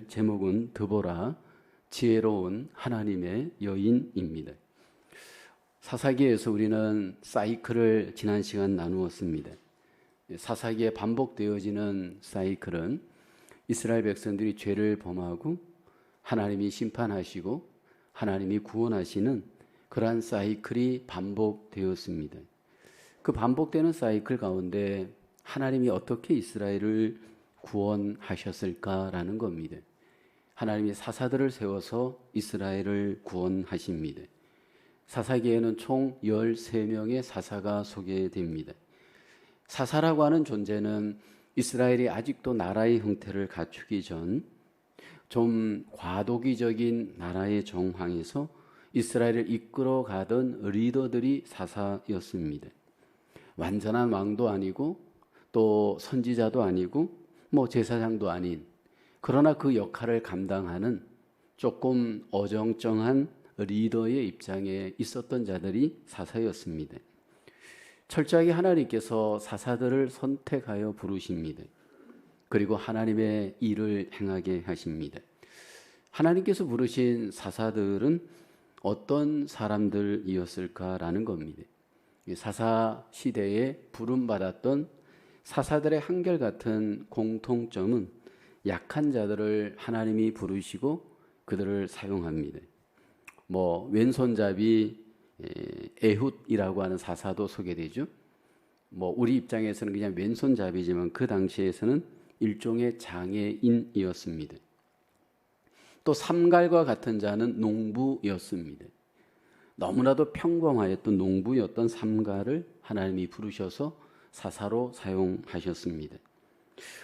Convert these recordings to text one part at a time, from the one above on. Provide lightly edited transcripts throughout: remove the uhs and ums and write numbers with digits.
제목은 드보라, 지혜로운 하나님의 여인입니다. 사사기에서 우리는 사이클을 지난 시간 나누었습니다. 사사기에 반복되어지는 사이클은 이스라엘 백성들이 죄를 범하고 하나님이 심판하시고 하나님이 구원하시는 그러한 사이클이 반복되었습니다. 그 반복되는 사이클 가운데 하나님이 어떻게 이스라엘을 구원하셨을까라는 겁니다. 하나님이 사사들을 세워서 이스라엘을 구원하십니다. 사사기에는 총 13명의 사사가 소개됩니다. 사사라고 하는 존재는 이스라엘이 아직도 나라의 형태를 갖추기 전 좀 과도기적인 나라의 정황에서 이스라엘을 이끌어가던 리더들이 사사였습니다. 완전한 왕도 아니고 또 선지자도 아니고 제사장도 아닌, 그러나 그 역할을 감당하는 조금 어정쩡한 리더의 입장에 있었던 자들이 사사였습니다. 철저하게 하나님께서 사사들을 선택하여 부르십니다. 그리고 하나님의 일을 행하게 하십니다. 하나님께서 부르신 사사들은 어떤 사람들이었을까라는 겁니다. 사사 시대에 부름받았던 사사들의 한결같은 공통점은 약한 자들을 하나님이 부르시고 그들을 사용합니다. 왼손잡이 에훗이라고 하는 사사도 소개되죠. 우리 입장에서는 그냥 왼손잡이지만 그 당시에서는 일종의 장애인이었습니다. 또 삼갈과 같은 자는 농부였습니다. 너무나도 평범하였던 농부였던 삼갈을 하나님이 부르셔서 사사로 사용하셨습니다.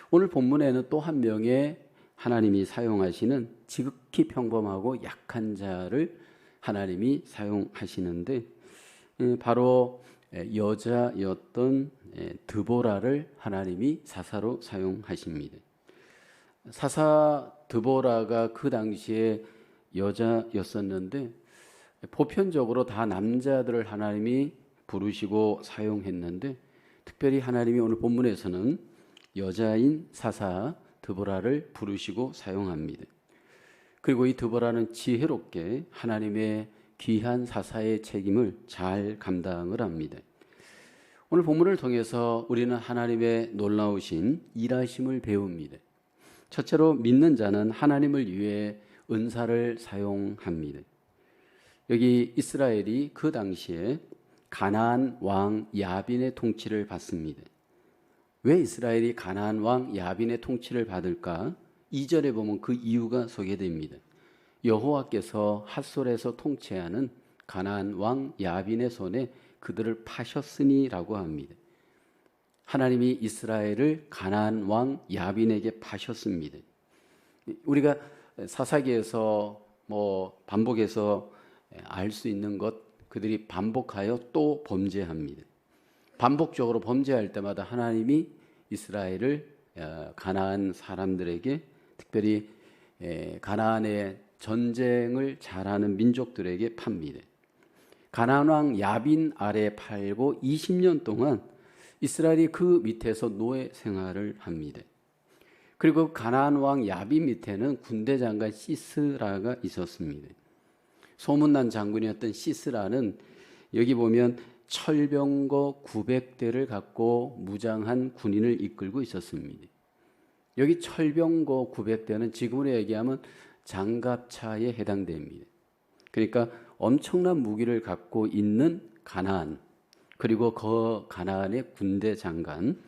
오늘 본문에는 또 한 명의 하나님이 사용하시는 지극히 평범하고 약한 자를 하나님이 사용하시는데 바로 여자였던 드보라를 하나님이 사사로 사용하십니다. 사사 드보라가 그 당시에 여자였었는데 보편적으로 다 남자들을 하나님이 부르시고 사용했는데 특별히 하나님이 오늘 본문에서는 여자인 사사 드보라를 부르시고 사용합니다. 그리고 이 드보라는 지혜롭게 하나님의 귀한 사사의 책임을 잘 감당을 합니다. 오늘 본문을 통해서 우리는 하나님의 놀라우신 일하심을 배웁니다. 첫째로 믿는 자는 하나님을 위해 은사를 사용합니다. 여기 이스라엘이 그 당시에 가나안 왕 야빈의 통치를 받습니다. 왜 이스라엘이 가나안 왕 야빈의 통치를 받을까? 2절에 보면 그 이유가 소개됩니다. 여호와께서 핫솔에서 통치하는 가나안 왕 야빈의 손에 그들을 파셨으니라고 합니다. 하나님이 이스라엘을 가나안 왕 야빈에게 파셨습니다. 우리가 사사기에서 반복해서 알 수 있는 것, 그들이 반복하여 또 범죄합니다. 반복적으로 범죄할 때마다 하나님이 이스라엘을 가나안 사람들에게, 특별히 가나안의 전쟁을 잘하는 민족들에게 팝니다. 가나안 왕 야빈 아래 팔고 20년 동안 이스라엘이 그 밑에서 노예 생활을 합니다. 그리고 가나안 왕 야빈 밑에는 군대 장관 시스라가 있었습니다. 소문난 장군이었던 시스라는 여기 보면 철병거 900대를 갖고 무장한 군인을 이끌고 있었습니다. 여기 철병거 900대는 지금으로 얘기하면 장갑차에 해당됩니다. 그러니까 엄청난 무기를 갖고 있는 가나안, 그리고 그 가나안의 군대 장관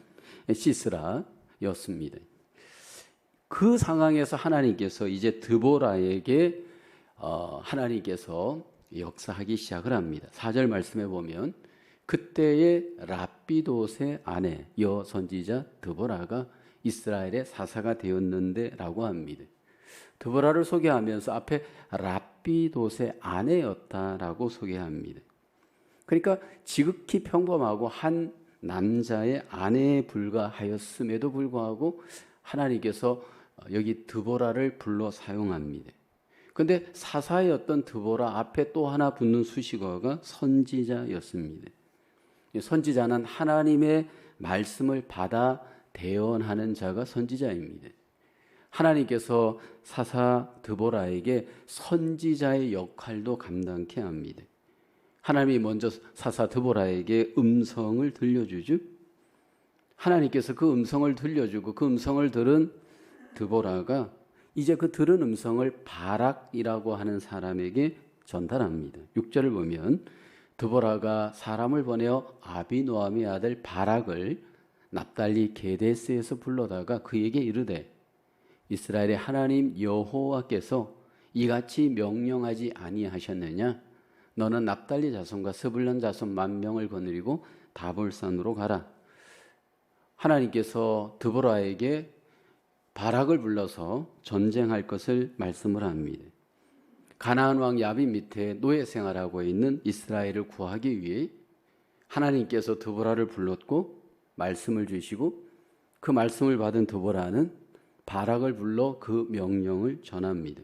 시스라였습니다. 그 상황에서 하나님께서 이제 드보라에게 하나님께서 역사하기 시작을 합니다. 4절 말씀해 보면 그때의 랍비돗의 아내 여선지자 드보라가 이스라엘의 사사가 되었는데 라고 합니다. 드보라를 소개하면서 앞에 랍비돗의 아내였다라고 소개합니다. 그러니까 지극히 평범하고 한 남자의 아내에 불과하였음에도 불구하고 하나님께서 여기 드보라를 불러 사용합니다. 그런데 사사였던 드보라 앞에 또 하나 붙는 수식어가 선지자였습니다. 선지자는 하나님의 말씀을 받아 대언하는 자가 선지자입니다. 하나님께서 사사 드보라에게 선지자의 역할도 감당케 합니다. 하나님이 먼저 사사 드보라에게 음성을 들려주죠. 하나님께서 그 음성을 들려주고 그 음성을 들은 드보라가 이제 그 들은 음성을 바락이라고 하는 사람에게 전달합니다. 6절을 보면 드보라가 사람을 보내어 아비노함의 아들 바락을 납달리 게데스에서 불러다가 그에게 이르되 이스라엘의 하나님 여호와께서 이같이 명령하지 아니하셨느냐? 너는 납달리 자손과 스불론 자손 10,000명을 거느리고 다볼산으로 가라. 하나님께서 드보라에게 바락을 불러서 전쟁할 것을 말씀을 합니다. 가나안 왕 야빈 밑에 노예 생활하고 있는 이스라엘을 구하기 위해 하나님께서 드보라를 불렀고 말씀을 주시고 그 말씀을 받은 드보라는 바락을 불러 그 명령을 전합니다.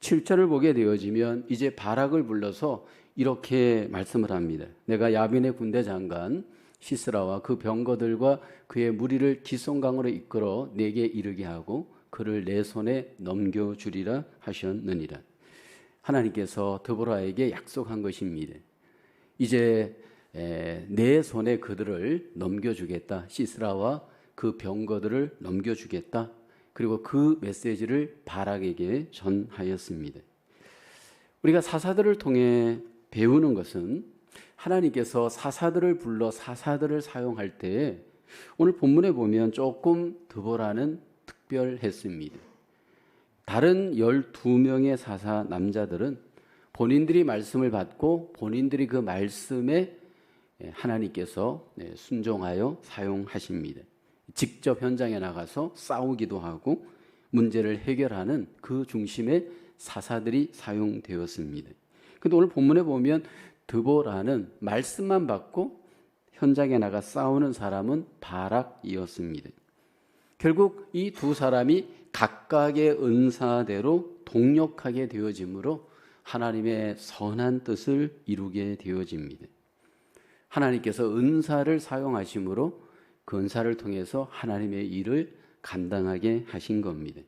7절을 보게 되어지면 이제 바락을 불러서 이렇게 말씀을 합니다. 내가 야빈의 군대 장관 시스라와 그 병거들과 그의 무리를 기송강으로 이끌어 내게 이르게 하고 그를 내 손에 넘겨주리라 하셨느니라. 하나님께서 드보라에게 약속한 것입니다. 이제 내 손에 그들을 넘겨주겠다. 시스라와 그 병거들을 넘겨주겠다. 그리고 그 메시지를 바락에게 전하였습니다. 우리가 사사들을 통해 배우는 것은 하나님께서 사사들을 불러 사사들을 사용할 때 오늘 본문에 보면 조금 드보라는 특별했습니다. 다른 12명의 사사 남자들은 본인들이 말씀을 받고 본인들이 그 말씀에 하나님께서 순종하여 사용하십니다. 직접 현장에 나가서 싸우기도 하고 문제를 해결하는 그 중심에 사사들이 사용되었습니다. 그런데 오늘 본문에 보면 드보라는 말씀만 받고 현장에 나가 싸우는 사람은 바락이었습니다. 결국 이 두 사람이 각각의 은사대로 동력하게 되어지므로 하나님의 선한 뜻을 이루게 되어집니다. 하나님께서 은사를 사용하심으로 그 은사를 통해서 하나님의 일을 감당하게 하신 겁니다.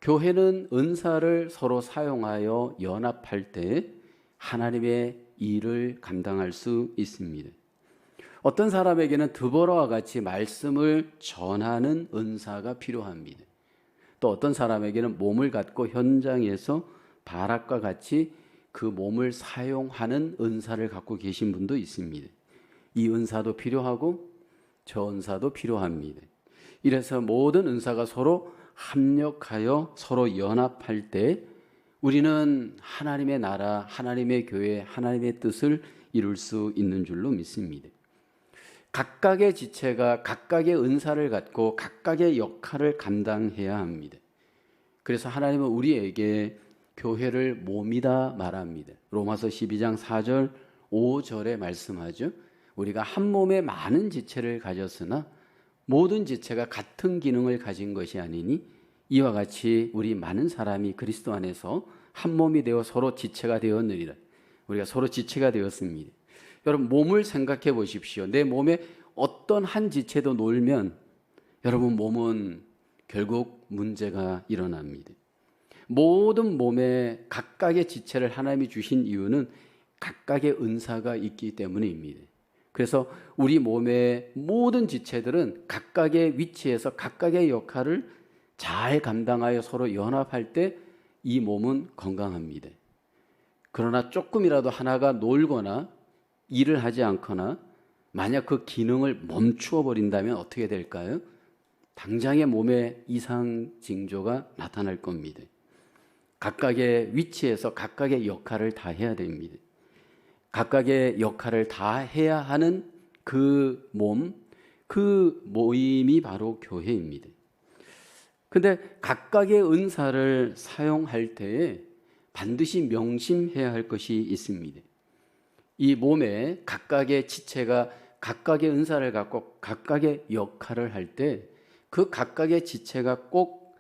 교회는 은사를 서로 사용하여 연합할 때 하나님의 일을 감당할 수 있습니다. 어떤 사람에게는 드보라와 같이 말씀을 전하는 은사가 필요합니다. 또 어떤 사람에게는 몸을 갖고 현장에서 바락과 같이 그 몸을 사용하는 은사를 갖고 계신 분도 있습니다. 이 은사도 필요하고 저 은사도 필요합니다. 이래서 모든 은사가 서로 합력하여 서로 연합할 때 우리는 하나님의 나라, 하나님의 교회, 하나님의 뜻을 이룰 수 있는 줄로 믿습니다. 각각의 지체가 각각의 은사를 갖고 각각의 역할을 감당해야 합니다. 그래서 하나님은 우리에게 교회를 몸이다 말합니다. 로마서 12장 4절 5절에 말씀하죠. 우리가 한 몸에 많은 지체를 가졌으나 모든 지체가 같은 기능을 가진 것이 아니니 이와 같이 우리 많은 사람이 그리스도 안에서 한 몸이 되어 서로 지체가 되었느니라. 우리가 서로 지체가 되었습니다. 여러분 몸을 생각해 보십시오. 내 몸에 어떤 한 지체도 놀면 여러분 몸은 결국 문제가 일어납니다. 모든 몸에 각각의 지체를 하나님이 주신 이유는 각각의 은사가 있기 때문입니다. 그래서 우리 몸의 모든 지체들은 각각의 위치에서 각각의 역할을 잘 감당하여 서로 연합할 때 이 몸은 건강합니다. 그러나 조금이라도 하나가 놀거나 일을 하지 않거나 만약 그 기능을 멈추어 버린다면 어떻게 될까요? 당장의 몸에 이상 징조가 나타날 겁니다. 각각의 위치에서 각각의 역할을 다 해야 됩니다. 각각의 역할을 다 해야 하는 그 몸, 그 모임이 바로 교회입니다. 근데 각각의 은사를 사용할 때에 반드시 명심해야 할 것이 있습니다. 이 몸에 각각의 지체가 각각의 은사를 갖고 각각의 역할을 할 때 그 각각의 지체가 꼭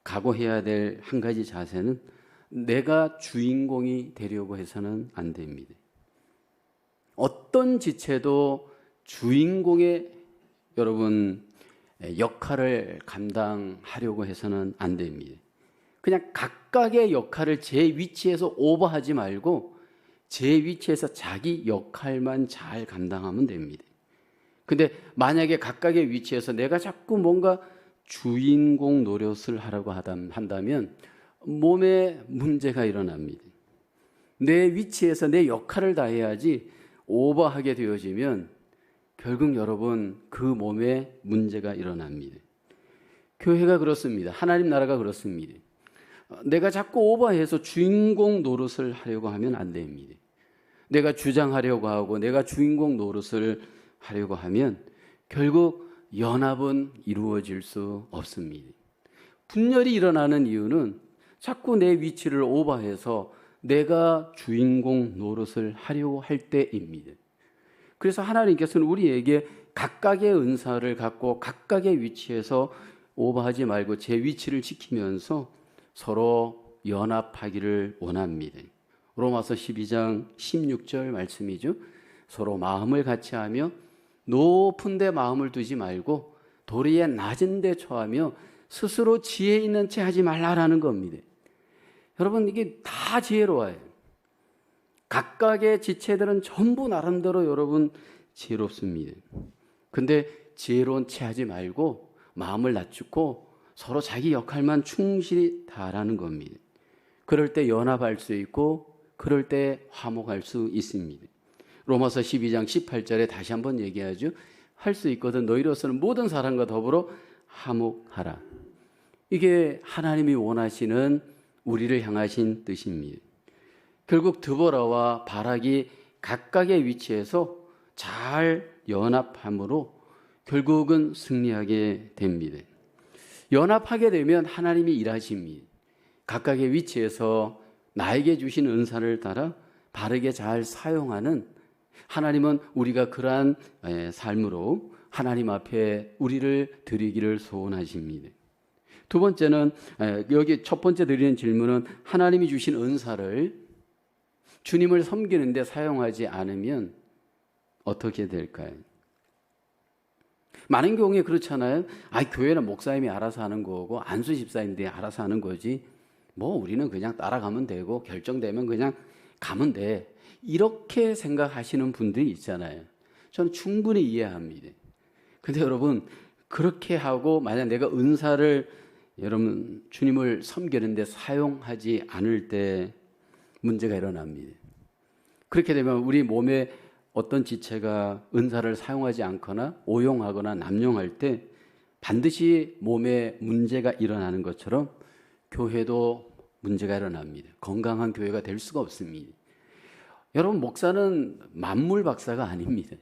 각오해야 될 한 가지 자세는 내가 주인공이 되려고 해서는 안 됩니다. 어떤 지체도 주인공의 여러분 역할을 감당하려고 해서는 안 됩니다. 그냥 각각의 역할을 제 위치에서 오버하지 말고 제 위치에서 자기 역할만 잘 감당하면 됩니다. 근데 만약에 각각의 위치에서 내가 자꾸 뭔가 주인공 노릇을 하라고 한다면 몸에 문제가 일어납니다. 내 위치에서 내 역할을 다해야지 오버하게 되어지면 결국 여러분 그 몸에 문제가 일어납니다. 교회가 그렇습니다. 하나님 나라가 그렇습니다. 내가 자꾸 오버해서 주인공 노릇을 하려고 하면 안 됩니다. 내가 주장하려고 하고 내가 주인공 노릇을 하려고 하면 결국 연합은 이루어질 수 없습니다. 분열이 일어나는 이유는 자꾸 내 위치를 오버해서 내가 주인공 노릇을 하려고 할 때입니다. 그래서 하나님께서는 우리에게 각각의 은사를 갖고 각각의 위치에서 오버하지 말고 제 위치를 지키면서 서로 연합하기를 원합니다. 로마서 12장 16절 말씀이죠. 서로 마음을 같이하며 높은 데 마음을 두지 말고 도리에 낮은 데 처하며 스스로 지혜 있는 채 하지 말라라는 겁니다. 여러분 이게 다 지혜로워요. 각각의 지체들은 전부 나름대로 여러분 지혜롭습니다. 근데 지혜로운 채 하지 말고 마음을 낮추고 서로 자기 역할만 충실히 다하라는 겁니다. 그럴 때 연합할 수 있고 그럴 때 화목할 수 있습니다. 로마서 12장 18절에 다시 한번 얘기하죠. 할 수 있거든 너희로서는 모든 사람과 더불어 화목하라. 이게 하나님이 원하시는 우리를 향하신 뜻입니다. 결국 드보라와 바락이 각각의 위치에서 잘 연합함으로 결국은 승리하게 됩니다. 연합하게 되면 하나님이 일하십니다. 각각의 위치에서 나에게 주신 은사를 따라 바르게 잘 사용하는 하나님은 우리가 그러한 삶으로 하나님 앞에 우리를 드리기를 소원하십니다. 두 번째는 여기 첫 번째 드리는 질문은 하나님이 주신 은사를 주님을 섬기는 데 사용하지 않으면 어떻게 될까요? 많은 경우에 그렇잖아요. 교회는 목사님이 알아서 하는 거고 안수 집사님들이 알아서 하는 거지. 뭐 우리는 그냥 따라가면 되고 결정되면 그냥 가면 돼. 이렇게 생각하시는 분들이 있잖아요. 저는 충분히 이해합니다. 근데 여러분 그렇게 하고 만약 내가 은사를 여러분 주님을 섬기는 데 사용하지 않을 때 문제가 일어납니다. 그렇게 되면 우리 몸에 어떤 지체가 은사를 사용하지 않거나 오용하거나 남용할 때 반드시 몸에 문제가 일어나는 것처럼 교회도 문제가 일어납니다. 건강한 교회가 될 수가 없습니다. 여러분 목사는 만물 박사가 아닙니다.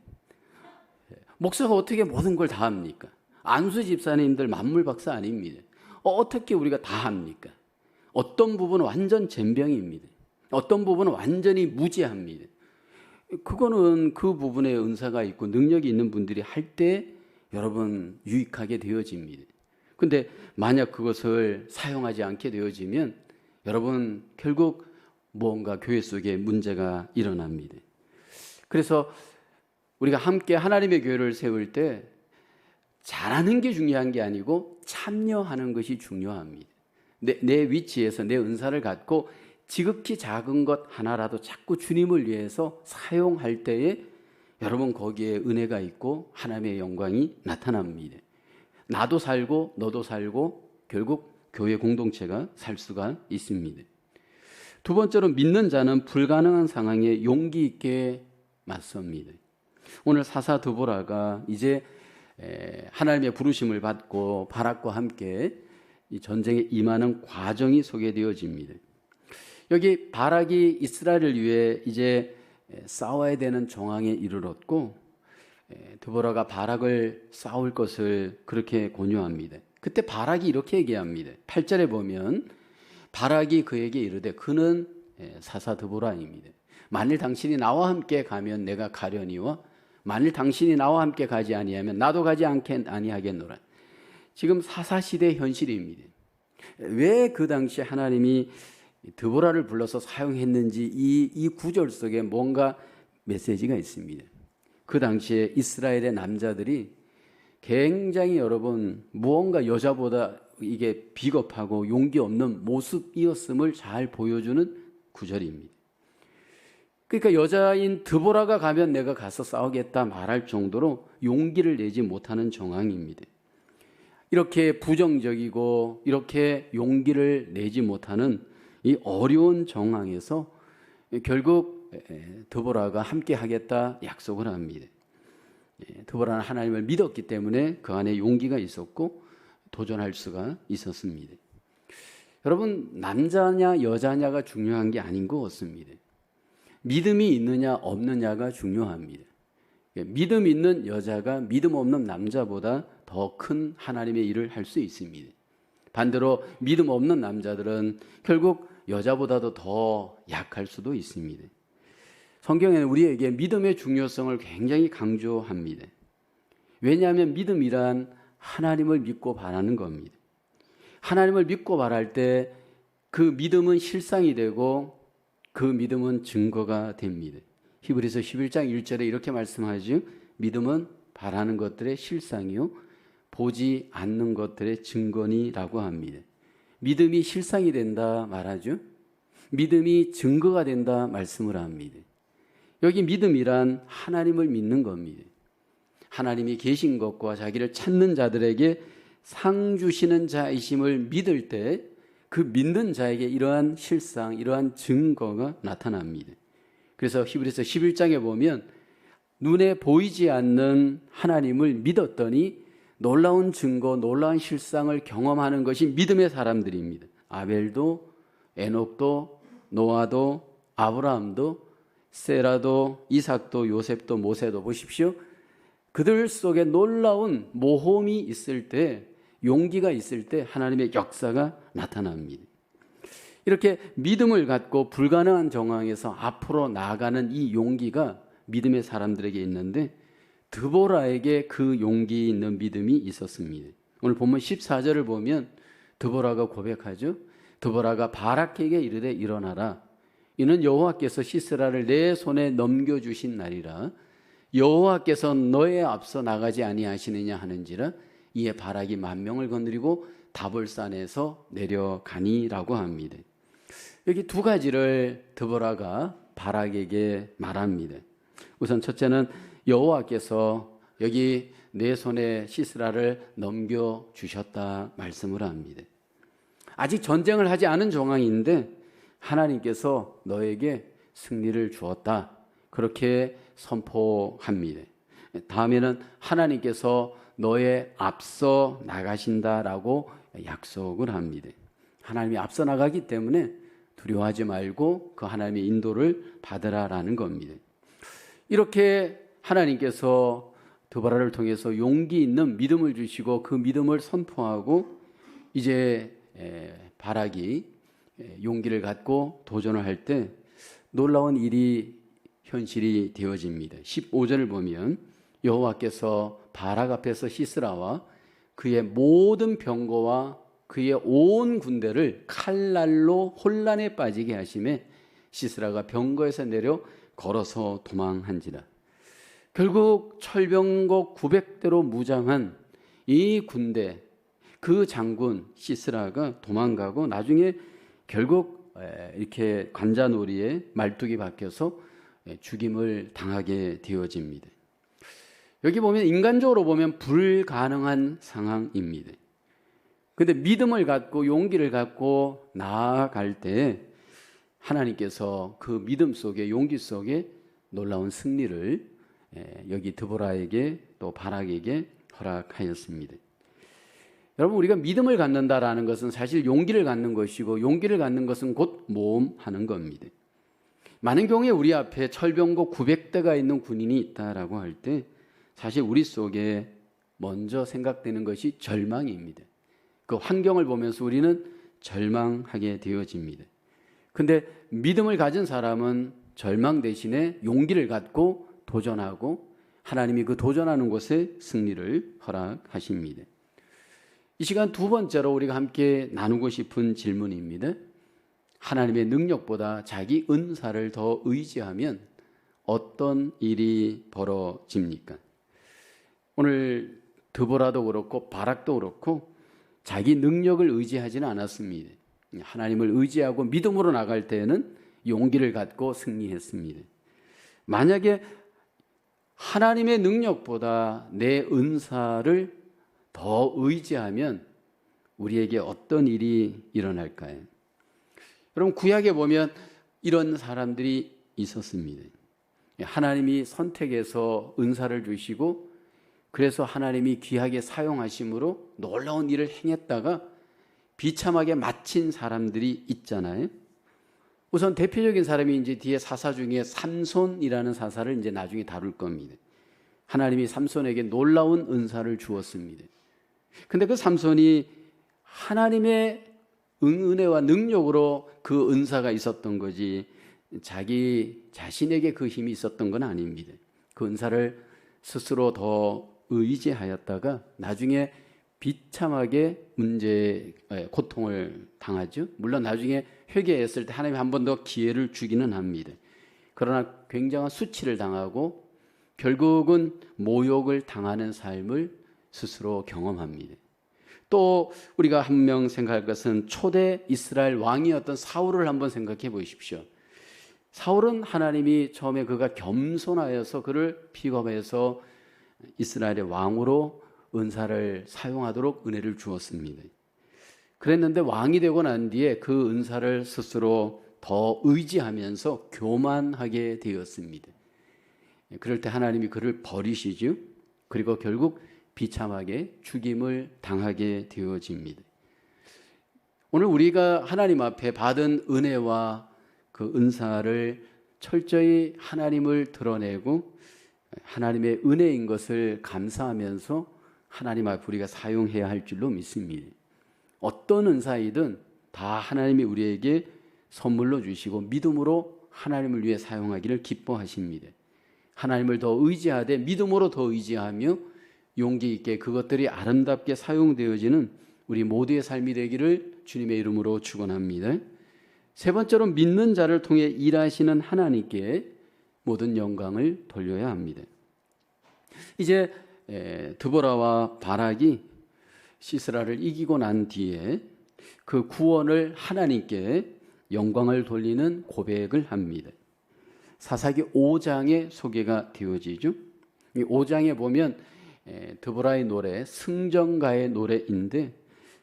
목사가 어떻게 모든 걸 다 합니까? 안수 집사님들 만물 박사 아닙니다. 어떻게 우리가 다 합니까? 어떤 부분은 완전 젬병입니다. 어떤 부분은 완전히 무지합니다. 그거는 그 부분에 은사가 있고 능력이 있는 분들이 할 때 여러분 유익하게 되어집니다. 근데 만약 그것을 사용하지 않게 되어지면 여러분 결국 뭔가 교회 속에 문제가 일어납니다. 그래서 우리가 함께 하나님의 교회를 세울 때 잘하는 게 중요한 게 아니고 참여하는 것이 중요합니다. 내 위치에서 내 은사를 갖고 지극히 작은 것 하나라도 자꾸 주님을 위해서 사용할 때에 여러분 거기에 은혜가 있고 하나님의 영광이 나타납니다. 나도 살고 너도 살고 결국 교회 공동체가 살 수가 있습니다. 두 번째로 믿는 자는 불가능한 상황에 용기 있게 맞섭니다. 오늘 사사 드보라가 이제 하나님의 부르심을 받고 바락과 함께 이 전쟁에 임하는 과정이 소개되어집니다. 여기 바락이 이스라엘을 위해 이제 싸워야 되는 정황에 이르렀고 드보라가 바락을 싸울 것을 그렇게 권유합니다. 그때 바락이 이렇게 얘기합니다. 8절에 보면 바락이 그에게 이르되 그는 사사 드보라입니다. 만일 당신이 나와 함께 가면 내가 가려니와 만일 당신이 나와 함께 가지 아니하면 나도 가지 아니하겠노라. 지금 사사시대 현실입니다. 왜 그 당시 하나님이 드보라를 불러서 사용했는지 이 구절 속에 뭔가 메시지가 있습니다. 그 당시에 이스라엘의 남자들이 굉장히 여러분 무언가 여자보다 이게 비겁하고 용기 없는 모습이었음을 잘 보여주는 구절입니다. 그러니까 여자인 드보라가 가면 내가 가서 싸우겠다 말할 정도로 용기를 내지 못하는 정황입니다. 이렇게 부정적이고 이렇게 용기를 내지 못하는 이 어려운 정황에서 결국 드보라가 함께 하겠다 약속을 합니다. 드보라는 하나님을 믿었기 때문에 그 안에 용기가 있었고 도전할 수가 있었습니다. 여러분, 남자냐 여자냐가 중요한 게 아닌 것 같습니다. 믿음이 있느냐 없느냐가 중요합니다. 믿음 있는 여자가 믿음 없는 남자보다 더 큰 하나님의 일을 할 수 있습니다. 반대로 믿음 없는 남자들은 결국 여자보다도 더 약할 수도 있습니다. 성경에는 우리에게 믿음의 중요성을 굉장히 강조합니다. 왜냐하면 믿음이란 하나님을 믿고 바라는 겁니다. 하나님을 믿고 바랄 때 그 믿음은 실상이 되고 그 믿음은 증거가 됩니다. 히브리서 11장 1절에 이렇게 말씀하죠. 믿음은 바라는 것들의 실상이요 보지 않는 것들의 증거니라고 합니다. 믿음이 실상이 된다 말하죠. 믿음이 증거가 된다 말씀을 합니다. 여기 믿음이란 하나님을 믿는 겁니다. 하나님이 계신 것과 자기를 찾는 자들에게 상 주시는 자이심을 믿을 때 그 믿는 자에게 이러한 실상, 이러한 증거가 나타납니다. 그래서 히브리서 11장에 보면 눈에 보이지 않는 하나님을 믿었더니 놀라운 증거, 놀라운 실상을 경험하는 것이 믿음의 사람들입니다. 아벨도, 에녹도, 노아도, 아브라함도, 세라도, 이삭도, 요셉도, 모세도 보십시오. 그들 속에 놀라운 모험이 있을 때, 용기가 있을 때 하나님의 역사가 나타납니다. 이렇게 믿음을 갖고 불가능한 정황에서 앞으로 나아가는 이 용기가 믿음의 사람들에게 있는데 드보라에게 그 용기 있는 믿음이 있었습니다. 오늘 본문 14절을 보면 드보라가 고백하죠. 드보라가 바락에게 이르되 일어나라. 이는 여호와께서 시스라를 내 손에 넘겨주신 날이라. 여호와께서 너의 앞서 나가지 아니하시느냐 하는지라. 이에 바락이 만명을 거느리고 다볼산에서 내려가니라고 합니다. 여기 두 가지를 드보라가 바락에게 말합니다. 우선 첫째는 여호와께서 여기 내 손에 시스라를 넘겨주셨다 말씀을 합니다. 아직 전쟁을 하지 않은 정황인데 하나님께서 너에게 승리를 주었다. 그렇게 선포합니다. 다음에는 하나님께서 너의 앞서 나가신다라고 약속을 합니다. 하나님이 앞서 나가기 때문에 두려워하지 말고 그 하나님의 인도를 받으라라는 겁니다. 이렇게 하나님께서 드보라를 통해서 용기 있는 믿음을 주시고 그 믿음을 선포하고 이제 바락이 용기를 갖고 도전을 할 때 놀라운 일이 현실이 되어집니다. 15절을 보면 여호와께서 바락 앞에서 시스라와 그의 모든 병거와 그의 온 군대를 칼날로 혼란에 빠지게 하심에 시스라가 병거에서 내려 걸어서 도망한지라. 결국 철병거 900대로 무장한 이 군대, 그 장군 시스라가 도망가고 나중에 결국 이렇게 관자놀이에 말뚝이 박혀서 죽임을 당하게 되어집니다. 여기 보면 인간적으로 보면 불가능한 상황입니다. 그런데 믿음을 갖고 용기를 갖고 나아갈 때 하나님께서 그 믿음 속에 용기 속에 놀라운 승리를 여기 드보라에게 또 바락에게 허락하였습니다. 여러분, 우리가 믿음을 갖는다라는 것은 사실 용기를 갖는 것이고 용기를 갖는 것은 곧 모험하는 겁니다. 많은 경우에 우리 앞에 철병거 900대가 있는 군인이 있다라고 할 때 사실 우리 속에 먼저 생각되는 것이 절망입니다. 그 환경을 보면서 우리는 절망하게 되어집니다. 근데 믿음을 가진 사람은 절망 대신에 용기를 갖고 도전하고 하나님이 그 도전하는 곳에 승리를 허락하십니다. 이 시간 두 번째로 우리가 함께 나누고 싶은 질문입니다. 하나님의 능력보다 자기 은사를 더 의지하면 어떤 일이 벌어집니까? 오늘 드보라도 그렇고 바락도 그렇고 자기 능력을 의지하지는 않았습니다. 하나님을 의지하고 믿음으로 나갈 때에는 용기를 갖고 승리했습니다. 만약에 하나님의 능력보다 내 은사를 더 의지하면 우리에게 어떤 일이 일어날까요? 여러분, 구약에 보면 이런 사람들이 있었습니다. 하나님이 선택해서 은사를 주시고 그래서 하나님이 귀하게 사용하심으로 놀라운 일을 행했다가 비참하게 마친 사람들이 있잖아요. 우선 대표적인 사람이 이제 뒤에 사사 중에 삼손이라는 사사를 이제 나중에 다룰 겁니다. 하나님이 삼손에게 놀라운 은사를 주었습니다. 근데 그 삼손이 하나님의 은혜와 능력으로 그 은사가 있었던 거지 자기 자신에게 그 힘이 있었던 건 아닙니다. 그 은사를 스스로 더 의지하였다가 나중에 비참하게 고통을 당하죠. 물론 나중에 회개했을 때 하나님이 한 번 더 기회를 주기는 합니다. 그러나 굉장한 수치를 당하고 결국은 모욕을 당하는 삶을 스스로 경험합니다. 또 우리가 한 명 생각할 것은 초대 이스라엘 왕이었던 사울을 한번 생각해 보십시오. 사울은 하나님이 처음에 그가 겸손하여서 그를 픽업해서 이스라엘의 왕으로 은사를 사용하도록 은혜를 주었습니다. 그랬는데 왕이 되고 난 뒤에 그 은사를 스스로 더 의지하면서 교만하게 되었습니다. 그럴 때 하나님이 그를 버리시죠. 그리고 결국 비참하게 죽임을 당하게 되어집니다. 오늘 우리가 하나님 앞에 받은 은혜와 그 은사를 철저히 하나님을 드러내고 하나님의 은혜인 것을 감사하면서 하나님 앞에 우리가 사용해야 할 줄로 믿습니다. 어떤 은사이든 다 하나님이 우리에게 선물로 주시고 믿음으로 하나님을 위해 사용하기를 기뻐하십니다. 하나님을 더 의지하되 믿음으로 더 의지하며 용기 있게 그것들이 아름답게 사용되어지는 우리 모두의 삶이 되기를 주님의 이름으로 축원합니다. 세 번째로 믿는 자를 통해 일하시는 하나님께 모든 영광을 돌려야 합니다. 이제 드보라와 바락이 시스라를 이기고 난 뒤에 그 구원을 하나님께 영광을 돌리는 고백을 합니다. 사사기 5장에 소개가 되어지죠. 이 5장에 보면 드보라의 노래, 승전가의 노래인데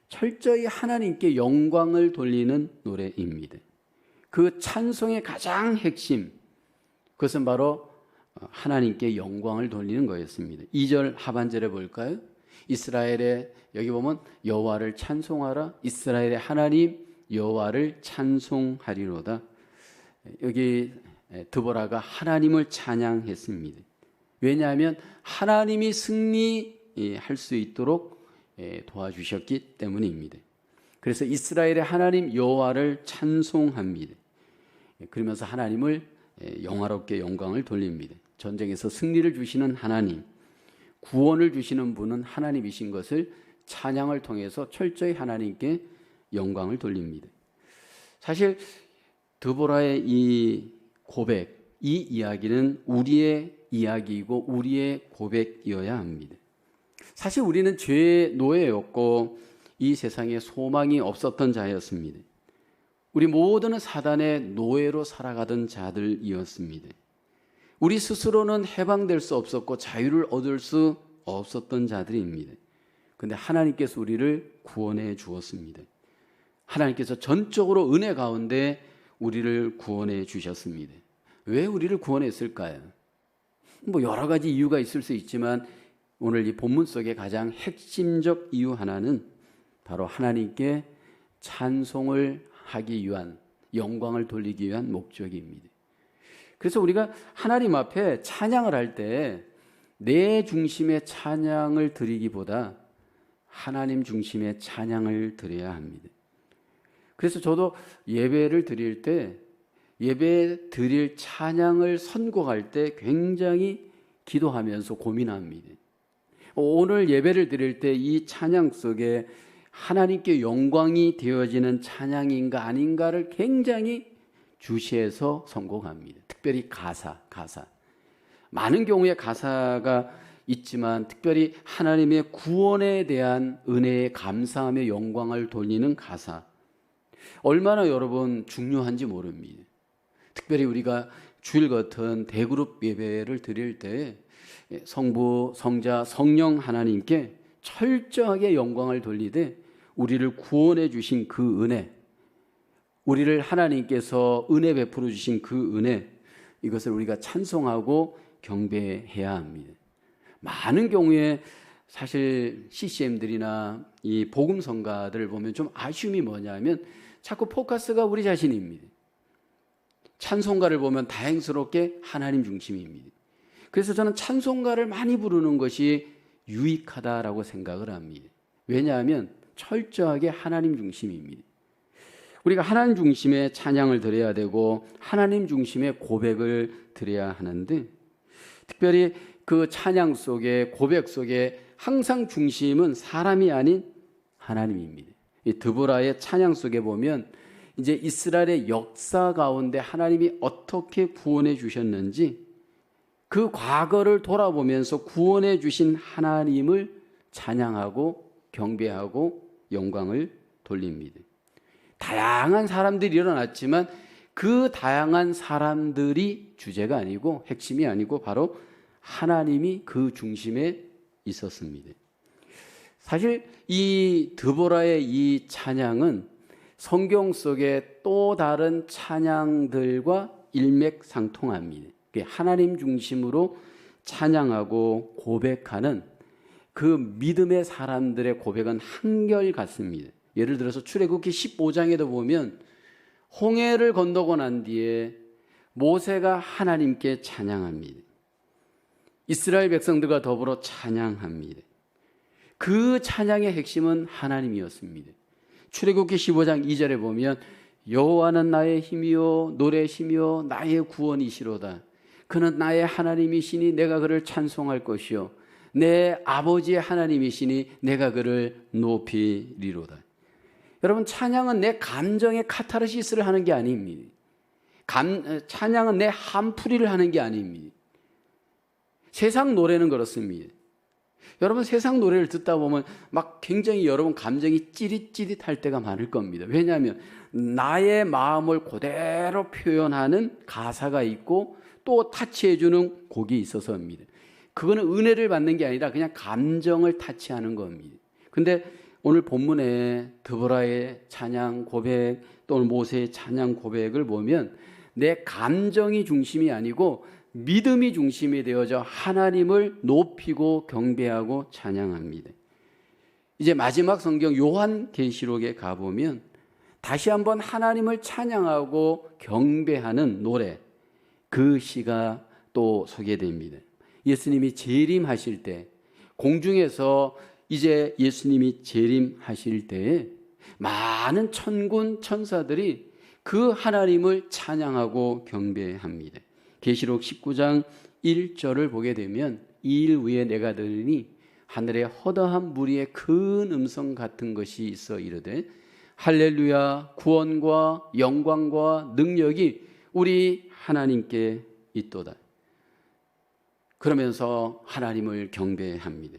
철저히 하나님께 영광을 돌리는 노래입니다. 그 찬송의 가장 핵심, 그것은 바로 하나님께 영광을 돌리는 거였습니다. 2절 하반절에 볼까요? 이스라엘의, 여기 보면 여호와를 찬송하라, 이스라엘의 하나님 여호와를 찬송하리로다. 여기 드보라가 하나님을 찬양했습니다. 왜냐하면 하나님이 승리할 수 있도록 도와주셨기 때문입니다. 그래서 이스라엘의 하나님 여호와를 찬송합니다. 그러면서 하나님을 영화롭게 영광을 돌립니다. 전쟁에서 승리를 주시는 하나님, 구원을 주시는 분은 하나님이신 것을 찬양을 통해서 철저히 하나님께 영광을 돌립니다. 사실 드보라의 이 고백, 이 이야기는 우리의 이야기이고 우리의 고백이어야 합니다. 사실 우리는 죄의 노예였고 이 세상에 소망이 없었던 자였습니다. 우리 모두는 사단의 노예로 살아가던 자들이었습니다. 우리 스스로는 해방될 수 없었고 자유를 얻을 수 없었던 자들입니다. 그런데 하나님께서 우리를 구원해 주었습니다. 하나님께서 전적으로 은혜 가운데 우리를 구원해 주셨습니다. 왜 우리를 구원했을까요? 여러 가지 이유가 있을 수 있지만 오늘 이 본문 속에 가장 핵심적 이유 하나는 바로 하나님께 찬송을 하기 위한, 영광을 돌리기 위한 목적입니다. 그래서 우리가 하나님 앞에 찬양을 할 때 내 중심의 찬양을 드리기보다 하나님 중심의 찬양을 드려야 합니다. 그래서 저도 예배를 드릴 때 예배 드릴 찬양을 선곡할 때 굉장히 기도하면서 고민합니다. 오늘 예배를 드릴 때 이 찬양 속에 하나님께 영광이 되어지는 찬양인가 아닌가를 굉장히 주시해서 선곡합니다. 특별히 가사. 많은 경우에 가사가 있지만 특별히 하나님의 구원에 대한 은혜에 감사하며 영광을 돌리는 가사, 얼마나 여러분 중요한지 모릅니다. 특별히 우리가 주일 같은 대그룹 예배를 드릴 때 성부, 성자, 성령 하나님께 철저하게 영광을 돌리되 우리를 구원해 주신 그 은혜, 우리를 하나님께서 은혜 베풀어 주신 그 은혜, 이것을 우리가 찬송하고 경배해야 합니다. 많은 경우에 사실 CCM들이나 이 복음성가들을 보면 좀 아쉬움이 뭐냐면 자꾸 포커스가 우리 자신입니다. 찬송가를 보면 다행스럽게 하나님 중심입니다. 그래서 저는 찬송가를 많이 부르는 것이 유익하다라고 생각을 합니다. 왜냐하면 철저하게 하나님 중심입니다. 우리가 하나님 중심의 찬양을 드려야 되고 하나님 중심의 고백을 드려야 하는데, 특별히 그 찬양 속에, 고백 속에 항상 중심은 사람이 아닌 하나님입니다. 이 드보라의 찬양 속에 보면 이제 이스라엘의 역사 가운데 하나님이 어떻게 구원해 주셨는지 그 과거를 돌아보면서 구원해 주신 하나님을 찬양하고 경배하고 영광을 돌립니다. 다양한 사람들이 일어났지만 그 다양한 사람들이 주제가 아니고 핵심이 아니고 바로 하나님이 그 중심에 있었습니다. 사실 이 드보라의 이 찬양은 성경 속의 또 다른 찬양들과 일맥상통합니다. 하나님 중심으로 찬양하고 고백하는 그 믿음의 사람들의 고백은 한결같습니다. 예를 들어서 출애굽기 15장에도 보면 홍해를 건너고 난 뒤에 모세가 하나님께 찬양합니다. 이스라엘 백성들과 더불어 찬양합니다. 그 찬양의 핵심은 하나님이었습니다. 출애굽기 15장 2절에 보면 여호와는 나의 힘이요 노래시며 나의 구원이시로다. 그는 나의 하나님이시니 내가 그를 찬송할 것이요 내 아버지의 하나님이시니 내가 그를 높이리로다. 여러분, 찬양은 내 감정의 카타르시스를 하는 게 아닙니다. 찬양은 내 한풀이를 하는 게 아닙니다. 세상 노래는 그렇습니다. 여러분, 세상 노래를 듣다 보면 막 굉장히 여러분 감정이 찌릿찌릿할 때가 많을 겁니다. 왜냐하면 나의 마음을 그대로 표현하는 가사가 있고 또 타치해주는 곡이 있어서입니다. 그거는 은혜를 받는 게 아니라 그냥 감정을 타치하는 겁니다. 근데 오늘 본문에 드보라의 찬양 고백 또는 모세의 찬양 고백을 보면 내 감정이 중심이 아니고 믿음이 중심이 되어져 하나님을 높이고 경배하고 찬양합니다. 이제 마지막 성경 요한계시록에 가보면 다시 한번 하나님을 찬양하고 경배하는 노래, 그 시가 또 소개됩니다. 예수님이 재림하실 때, 공중에서 이제 예수님이 재림하실 때에 많은 천군 천사들이 그 하나님을 찬양하고 경배합니다. 계시록 19장 1절을 보게 되면 이 일 위에 내가 들으니 하늘에 허다한 무리의 큰 음성 같은 것이 있어 이르되 할렐루야, 구원과 영광과 능력이 우리 하나님께 있도다. 그러면서 하나님을 경배합니다.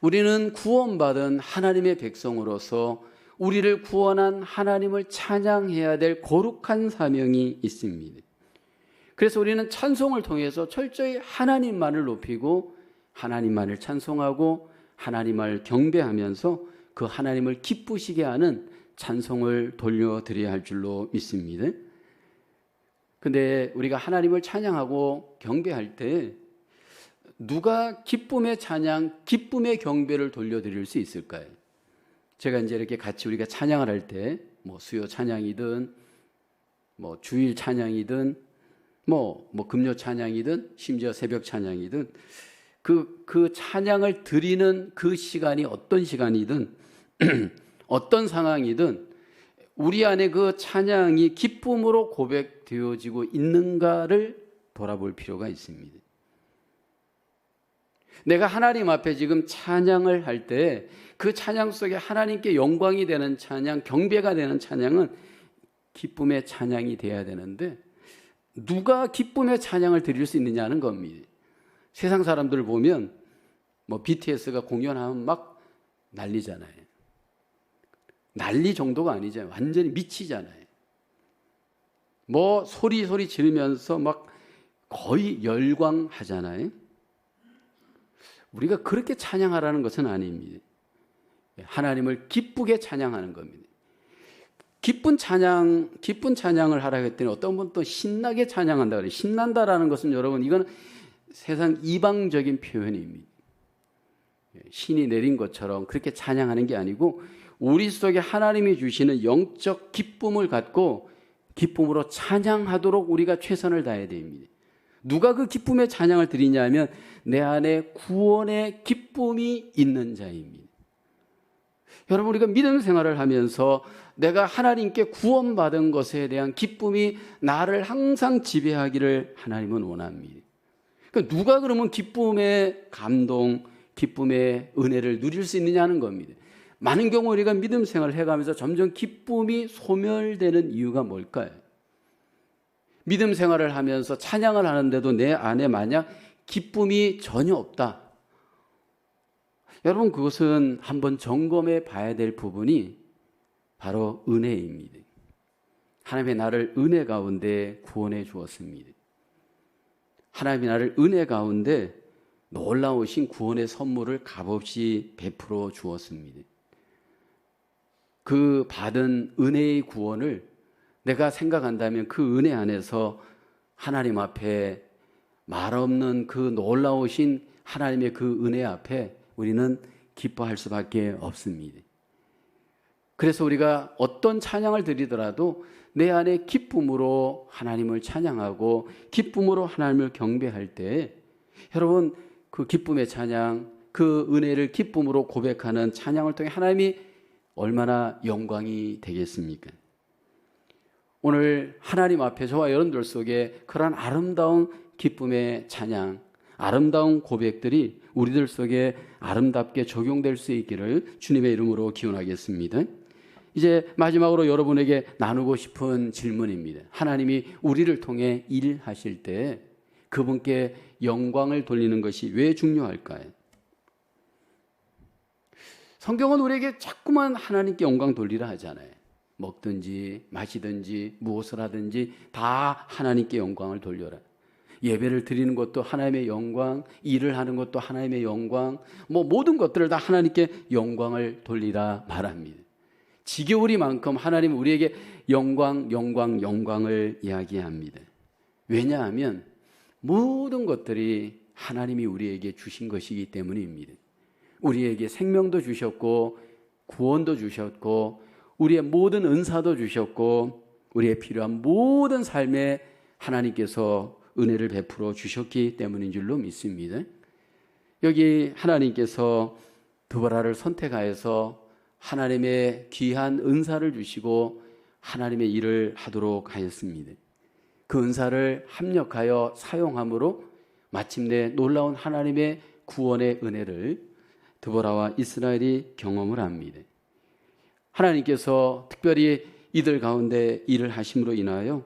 우리는 구원받은 하나님의 백성으로서 우리를 구원한 하나님을 찬양해야 될 거룩한 사명이 있습니다. 그래서 우리는 찬송을 통해서 철저히 하나님만을 높이고 하나님만을 찬송하고 하나님을 경배하면서 그 하나님을 기쁘시게 하는 찬송을 돌려드려야 할 줄로 믿습니다. 근데 우리가 하나님을 찬양하고 경배할 때 누가 기쁨의 찬양, 기쁨의 경배를 돌려드릴 수 있을까요? 제가 이제 이렇게 같이 우리가 찬양을 할 때 수요 찬양이든 주일 찬양이든 금요 찬양이든 심지어 새벽 찬양이든 그 찬양을 드리는 그 시간이 어떤 시간이든 어떤 상황이든 우리 안에 그 찬양이 기쁨으로 고백되어지고 있는가를 돌아볼 필요가 있습니다. 내가 하나님 앞에 지금 찬양을 할 때 그 찬양 속에 하나님께 영광이 되는 찬양, 경배가 되는 찬양은 기쁨의 찬양이 돼야 되는데 누가 기쁨의 찬양을 드릴 수 있느냐는 겁니다. 세상 사람들 보면 뭐 BTS가 공연하면 막 난리잖아요. 난리 정도가 아니잖아요. 완전히 미치잖아요. 뭐 소리 지르면서 막 거의 열광하잖아요. 우리가 그렇게 찬양하라는 것은 아닙니다. 하나님을 기쁘게 찬양하는 겁니다. 기쁜 찬양을 하라고 했더니 어떤 분은 또 신나게 찬양한다 그래요. 신난다라는 것은 여러분, 이건 세상 이방적인 표현입니다. 신이 내린 것처럼 그렇게 찬양하는 게 아니고, 우리 속에 하나님이 주시는 영적 기쁨을 갖고 기쁨으로 찬양하도록 우리가 최선을 다해야 됩니다. 누가 그 기쁨의 찬양을 드리냐 하면 내 안에 구원의 기쁨이 있는 자입니다. 여러분, 우리가 믿음 생활을 하면서 내가 하나님께 구원받은 것에 대한 기쁨이 나를 항상 지배하기를 하나님은 원합니다. 그러니까 누가 그러면 기쁨의 감동, 기쁨의 은혜를 누릴 수 있느냐는 겁니다. 많은 경우 우리가 믿음 생활을 해가면서 점점 기쁨이 소멸되는 이유가 뭘까요? 믿음 생활을 하면서 찬양을 하는데도 내 안에 만약 기쁨이 전혀 없다. 여러분, 그것은 한번 점검해 봐야 될 부분이 바로 은혜입니다. 하나님의 나를 은혜 가운데 구원해 주었습니다. 하나님이 나를 은혜 가운데 놀라우신 구원의 선물을 값없이 베풀어 주었습니다. 그 받은 은혜의 구원을 내가 생각한다면 그 은혜 안에서 하나님 앞에 말없는 그 놀라우신 하나님의 그 은혜 앞에 우리는 기뻐할 수밖에 없습니다. 그래서 우리가 어떤 찬양을 드리더라도 내 안에 기쁨으로 하나님을 찬양하고 기쁨으로 하나님을 경배할 때, 여러분, 그 기쁨의 찬양, 그 은혜를 기쁨으로 고백하는 찬양을 통해 하나님이 얼마나 영광이 되겠습니까? 오늘 하나님 앞에 저와 여러분들 속에 그러한 아름다운 기쁨의 찬양, 아름다운 고백들이 우리들 속에 아름답게 적용될 수 있기를 주님의 이름으로 기원하겠습니다. 이제 마지막으로 여러분에게 나누고 싶은 질문입니다. 하나님이 우리를 통해 일하실 때 그분께 영광을 돌리는 것이 왜 중요할까요? 성경은 우리에게 자꾸만 하나님께 영광 돌리라 하잖아요. 먹든지 마시든지 무엇을 하든지 다 하나님께 영광을 돌려라. 예배를 드리는 것도 하나님의 영광, 일을 하는 것도 하나님의 영광, 모든 것들을 다 하나님께 영광을 돌리라 말합니다. 지겨우리만큼 하나님은 우리에게 영광을 이야기합니다. 왜냐하면 모든 것들이 하나님이 우리에게 주신 것이기 때문입니다. 우리에게 생명도 주셨고 구원도 주셨고 우리의 모든 은사도 주셨고 우리의 필요한 모든 삶에 하나님께서 은혜를 베풀어 주셨기 때문인 줄로 믿습니다. 여기 하나님께서 드보라를 선택하여서 하나님의 귀한 은사를 주시고 하나님의 일을 하도록 하였습니다. 그 은사를 합력하여 사용함으로 마침내 놀라운 하나님의 구원의 은혜를 드보라와 이스라엘이 경험을 합니다. 하나님께서 특별히 이들 가운데 일을 하심으로 인하여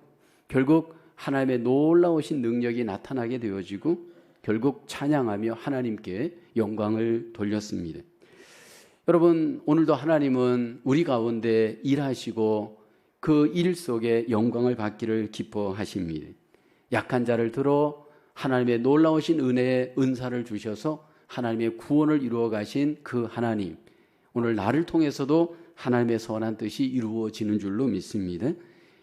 결국 하나님의 놀라우신 능력이 나타나게 되어지고 결국 찬양하며 하나님께 영광을 돌렸습니다. 여러분, 오늘도 하나님은 우리 가운데 일하시고 그 일 속에 영광을 받기를 기뻐하십니다. 약한 자를 들어 하나님의 놀라우신 은혜의 은사를 주셔서 하나님의 구원을 이루어 가신 그 하나님, 오늘 나를 통해서도 하나님의 선한 뜻이 이루어지는 줄로 믿습니다.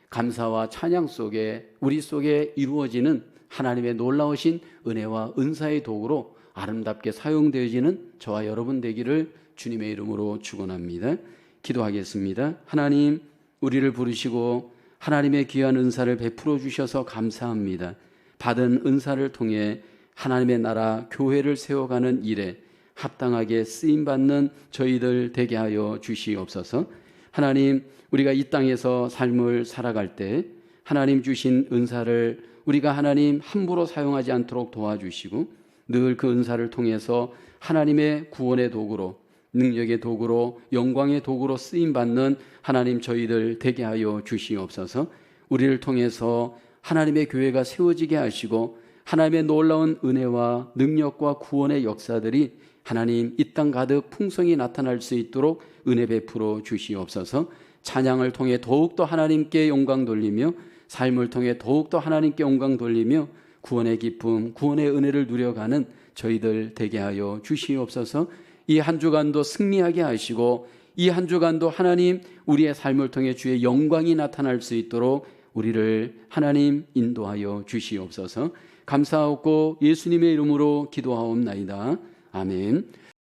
감사와 찬양 속에 우리 속에 이루어지는 하나님의 놀라우신 은혜와 은사의 도구로 아름답게 사용되어지는 저와 여러분 되기를 주님의 이름으로 축원합니다. 기도하겠습니다. 하나님, 우리를 부르시고 하나님의 귀한 은사를 베풀어 주셔서 감사합니다. 받은 은사를 통해 하나님의 나라 교회를 세워가는 일에 합당하게 쓰임받는 저희들 되게 하여 주시옵소서. 하나님, 우리가 이 땅에서 삶을 살아갈 때 하나님 주신 은사를 우리가 하나님 함부로 사용하지 않도록 도와주시고 늘 그 은사를 통해서 하나님의 구원의 도구로, 능력의 도구로, 영광의 도구로 쓰임받는 하나님 저희들 되게 하여 주시옵소서. 우리를 통해서 하나님의 교회가 세워지게 하시고 하나님의 놀라운 은혜와 능력과 구원의 역사들이 하나님 이 땅 가득 풍성히 나타날 수 있도록 은혜 베풀어 주시옵소서. 찬양을 통해 더욱더 하나님께 영광 돌리며 삶을 통해 더욱더 하나님께 영광 돌리며 구원의 기쁨, 구원의 은혜를 누려가는 저희들 되게 하여 주시옵소서. 이 한 주간도 승리하게 하시고 이 한 주간도 하나님 우리의 삶을 통해 주의 영광이 나타날 수 있도록 우리를 하나님 인도하여 주시옵소서. 감사하고 예수님의 이름으로 기도하옵나이다. 아멘.